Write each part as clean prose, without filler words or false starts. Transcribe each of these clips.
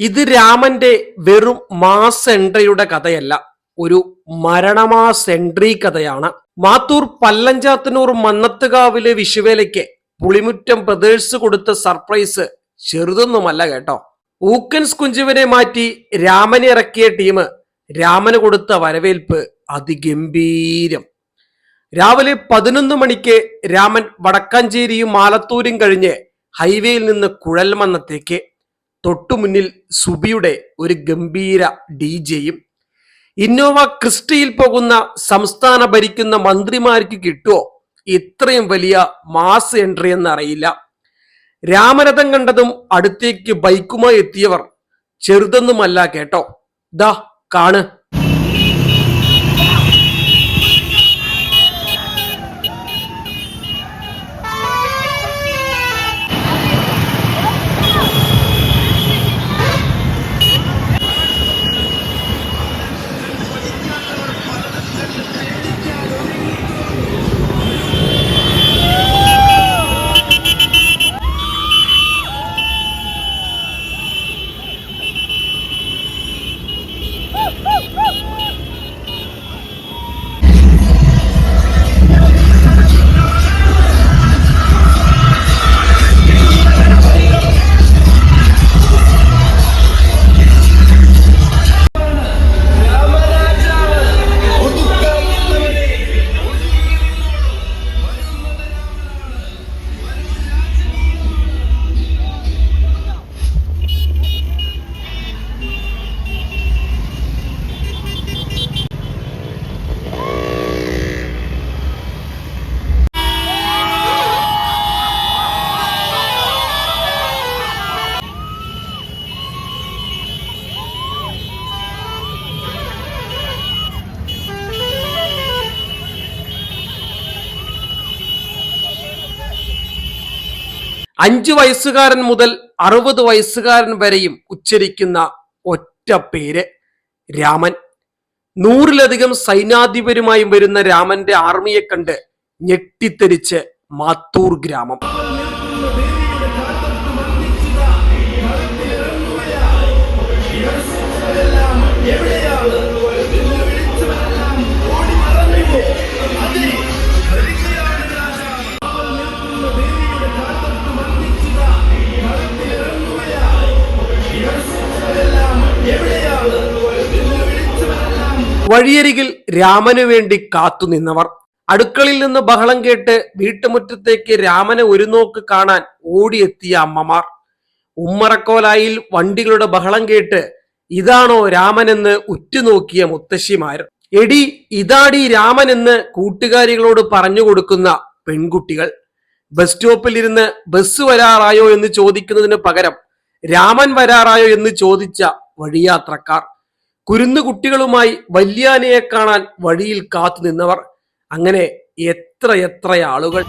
ഇത് രാമന്റെ വെറും മാസ് എൻട്രിയുടെ കഥയല്ല, ഒരു മരണമാസ് എൻട്രി കഥയാണ്. മാത്തൂർ പല്ലഞ്ചാത്തന്നൂർ മന്നത്തുകാവിലെ വിഷുവേലയ്ക്ക് പുളിമുറ്റം ബ്രദേഴ്സ് കൊടുത്ത സർപ്രൈസ് ചെറുതൊന്നുമല്ല കേട്ടോ. ഊക്കൻസ് കുഞ്ചുവിനെ മാറ്റി രാമനെ ഇറക്കിയ ടീം രാമന് കൊടുത്ത വരവേൽപ്പ് അതിഗംഭീരം. രാവിലെ 11 മണിക്ക് രാമൻ വടക്കാഞ്ചേരിയും മാലത്തൂരും കഴിഞ്ഞ് ഹൈവേയിൽ നിന്ന് കുഴൽമന്നത്തേക്ക്. തൊട്ടുമുന്നിൽ സുബിയുടെ ഒരു ഗംഭീര DJ-യും. ഇന്നോവ ക്രിസ്റ്റയിൽ പോകുന്ന സംസ്ഥാന ഭരിക്കുന്ന മന്ത്രിമാർക്ക് കിട്ടുമോ ഇത്രയും വലിയ മാസ് എൻട്രി എന്നറിയില്ല. രാമരഥം കണ്ടതും അടുത്തേക്ക് ബൈക്കുമായി എത്തിയവർ ചെറുതൊന്നുമല്ല കേട്ടോ. ദാ കാണ്. അഞ്ചു വയസ്സുകാരൻ മുതൽ 60 വയസ്സുകാരൻ വരെയും ഉച്ചരിക്കുന്ന ഒറ്റ പേര് രാമൻ. 100-ലധികം സൈന്യാധിപരുമായും വരുന്ന രാമന്റെ ആർമിയെ കണ്ട് ഞെട്ടിത്തെരിച്ച് മാത്തൂർ ഗ്രാമം. വഴിയരികിൽ രാമനു വേണ്ടി കാത്തുനിന്നവർ. അടുക്കളയിൽ നിന്ന് ബഹളം കേട്ട് വീട്ടുമുറ്റത്തേക്ക് രാമനെ ഒരു നോക്ക് കാണാൻ ഓടിയെത്തിയ അമ്മമാർ. ഉമ്മറക്കോലായിൽ വണ്ടികളുടെ ബഹളം കേട്ട് ഇതാണോ രാമനെന്ന് ഉറ്റുനോക്കിയ മുത്തശ്ശിമാർ. എടി ഇതാടി രാമനെന്ന് കൂട്ടുകാരികളോട് പറഞ്ഞു കൊടുക്കുന്ന പെൺകുട്ടികൾ. ബസ് സ്റ്റോപ്പിൽ ഇരുന്ന് ബസ് വരാറായോ എന്ന് ചോദിക്കുന്നതിന് പകരം രാമൻ വരാറായോ എന്ന് ചോദിച്ച വഴിയാത്രക്കാർ. കുരുന്നു കുട്ടികളുമായി വല്യാനയെ കാണാൻ വഴിയിൽ കാത്തു നിന്നവർ. അങ്ങനെ എത്ര ആളുകൾ.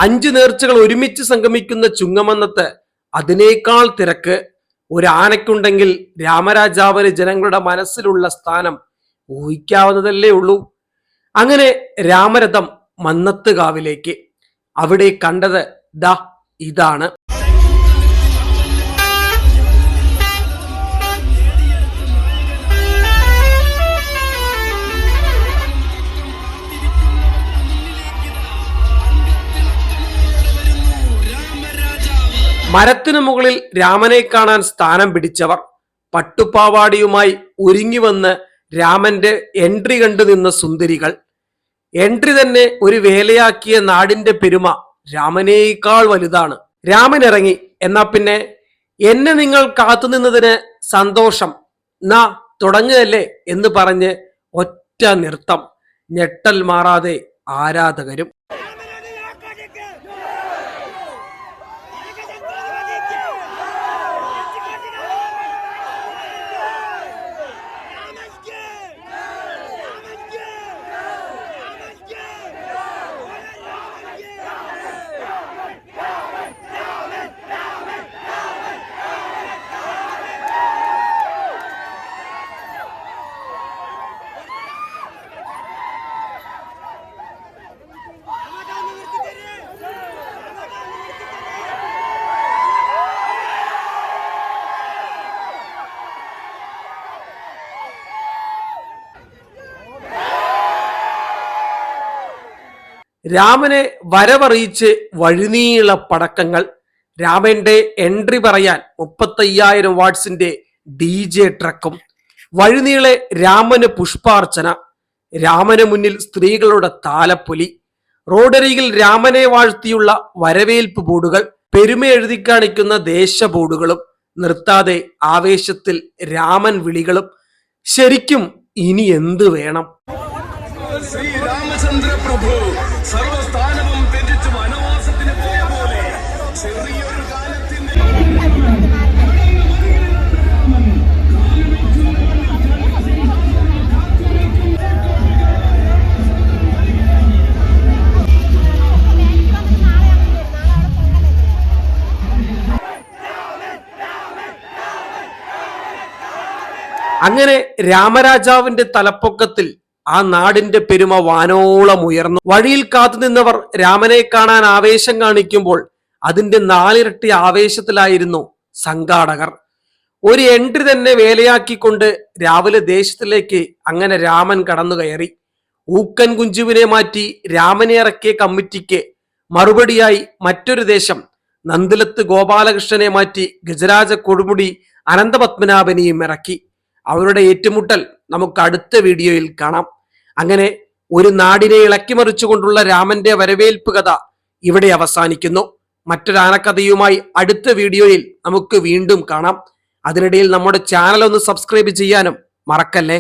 അഞ്ചു നേർച്ചകൾ ഒരുമിച്ച് സംഗമിക്കുന്ന ചുങ്ങമന്നത്ത് അതിനേക്കാൾ തിരക്ക്. ഒരു ആനയ്ക്കുണ്ടെങ്കിൽ രാമരാജാവിന് ജനങ്ങളുടെ മനസ്സിലുള്ള സ്ഥാനം ഊഹിക്കാവുന്നതല്ലേ ഉള്ളൂ. അങ്ങനെ രാമരഥം മന്നത്തുകാവിലേക്ക്. അവിടെ കണ്ടത് ദാ ഇതാണ്. മരത്തിനു മുകളിൽ രാമനെ കാണാൻ സ്ഥാനം പിടിച്ചവർ. പട്ടുപാവാടിയുമായി ഒരുങ്ങി വന്ന് രാമന്റെ എൻട്രി കണ്ടു നിന്ന സുന്ദരികൾ. എൻട്രി തന്നെ ഒരു വേലയാക്കിയ നാടിന്റെ പെരുമ രാമനേക്കാൾ വലുതാണ്. രാമൻ ഇറങ്ങി. എന്നാ പിന്നെ എന്നെ നിങ്ങൾ കാത്തുനിന്നതിന് സന്തോഷം, നാ തുടങ്ങുകയല്ലേ എന്ന് പറഞ്ഞ് ഒറ്റ നൃത്തം. ഞെട്ടൽ മാറാതെ ആരാധകരും. രാമനെ വരവറിയിച്ച് വഴിനീള പടക്കങ്ങൾ. രാമന്റെ എൻട്രി പറയാൻ 35,000 വാട്ട്സിന്റെ DJ ട്രക്കും. വഴിനീളെ രാമന് പുഷ്പാർച്ചന. രാമന് മുന്നിൽ സ്ത്രീകളുടെ താലപ്പൊലി. റോഡരികിൽ രാമനെ വാഴ്ത്തിയുള്ള വരവേൽപ്പ് ബോർഡുകൾ, പെരുമ എഴുതി കാണിക്കുന്ന ദേശ ബോർഡുകളും, നിർത്താതെ ആവേശത്തിൽ രാമൻ വിളികളും. ശരിക്കും ഇനി എന്ത് വേണം? ശ്രീരാമചന്ദ്ര പ്രഭു സർവസ്ഥാനവും ത്യജിച്ച് വനവാസത്തിന് പോയ പോലെ ചെറിയൊരു കാലത്തിന് അങ്ങനെ രാമരാജാവിന്റെ തലപ്പൊക്കത്തിൽ ആ നാടിന്റെ പെരുമ വാനോളം ഉയർന്നു. വഴിയിൽ കാത്തുനിന്നവർ രാമനെ കാണാൻ ആവേശം കാണിക്കുമ്പോൾ അതിന്റെ 4 ഇരട്ടി ആവേശത്തിലായിരുന്നു സംഘാടകർ. ഒരു എൻട്രി തന്നെ വേലയാക്കിക്കൊണ്ട് രാവിലെ ദേശത്തിലേക്ക് അങ്ങനെ രാമൻ കടന്നു കയറി. ഊക്കൻ കുഞ്ചുവിനെ മാറ്റി രാമനെ ഇറക്കിയ കമ്മിറ്റിക്ക് മറുപടിയായി മറ്റൊരു ദേശം നന്ദിലത്ത് ഗോപാലകൃഷ്ണനെ മാറ്റി ഗജരാജ കൊടുമുടി അനന്തപത്മനാഭനെയും ഇറക്കി. അവരുടെ ഏറ്റുമുട്ടൽ നമുക്ക് അടുത്ത വീഡിയോയിൽ കാണാം. അങ്ങനെ ഒരു നാടിനെ ഇളക്കിമറിച്ചുകൊണ്ടുള്ള രാമന്റെ വരവേൽപ്പ് കഥ ഇവിടെ അവസാനിക്കുന്നു. മറ്റൊരു ആനക്കഥയുമായി അടുത്ത വീഡിയോയിൽ നമുക്ക് വീണ്ടും കാണാം. അതിനിടയിൽ നമ്മുടെ ചാനൽ ഒന്ന് സബ്സ്ക്രൈബ് ചെയ്യാനും മറക്കല്ലേ.